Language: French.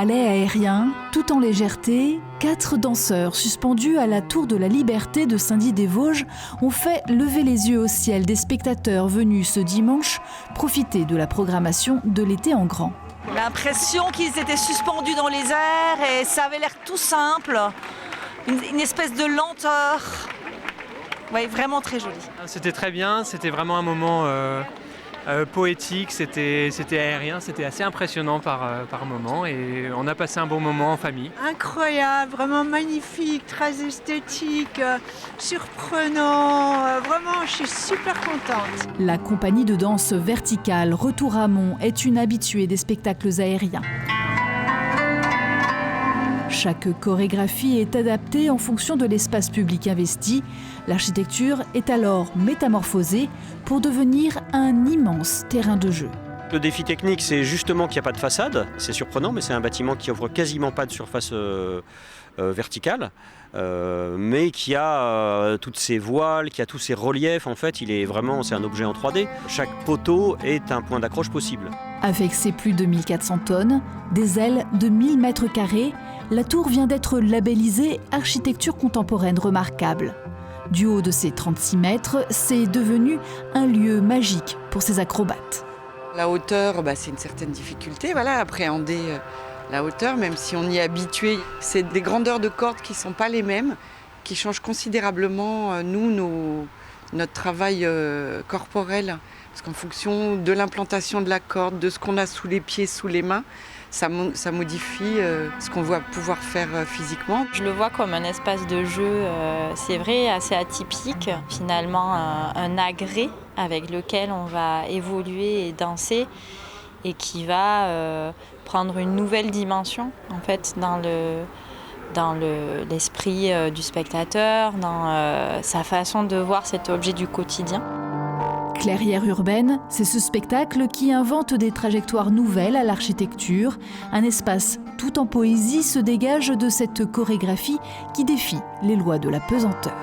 ballet aérien, tout en légèreté, 4 danseurs suspendus à la Tour de la Liberté de Saint-Dié-des-Vosges ont fait lever les yeux au ciel des spectateurs venus ce dimanche profiter de la programmation de l'été en grand. L'impression qu'ils étaient suspendus dans les airs et ça avait l'air tout simple, une espèce de lenteur. Ouais, vraiment très joli. C'était très bien, c'était vraiment un moment poétique, c'était aérien, c'était assez impressionnant par moment et on a passé un bon moment en famille. Incroyable, vraiment magnifique, très esthétique, surprenant, vraiment je suis super contente. La compagnie de danse verticale Retour à Mont est une habituée des spectacles aériens. Chaque chorégraphie est adaptée en fonction de l'espace public investi. L'architecture est alors métamorphosée pour devenir un immense terrain de jeu. Le défi technique, c'est justement qu'il n'y a pas de façade. C'est surprenant, mais c'est un bâtiment qui offre quasiment pas de surface verticale, mais qui a toutes ces voiles, qui a tous ces reliefs. En fait, c'est un objet en 3D. Chaque poteau est un point d'accroche possible. Avec ses plus de 1400 tonnes, des ailes de 1000 mètres carrés, la tour vient d'être labellisée architecture contemporaine remarquable. Du haut de ses 36 mètres, c'est devenu un lieu magique pour ses acrobates. La hauteur, c'est une certaine difficulté, appréhender la hauteur, même si on y est habitué. C'est des grandeurs de cordes qui ne sont pas les mêmes, qui changent considérablement, notre travail corporel. Parce qu'en fonction de l'implantation de la corde, de ce qu'on a sous les pieds, sous les mains, ça modifie ce qu'on va pouvoir faire physiquement. Je le vois comme un espace de jeu, c'est vrai, assez atypique. Finalement, un agrès avec lequel on va évoluer et danser et qui va prendre une nouvelle dimension en fait, dans l'esprit du spectateur, dans sa façon de voir cet objet du quotidien. Clairière urbaine, c'est ce spectacle qui invente des trajectoires nouvelles à l'architecture. Un espace tout en poésie se dégage de cette chorégraphie qui défie les lois de la pesanteur.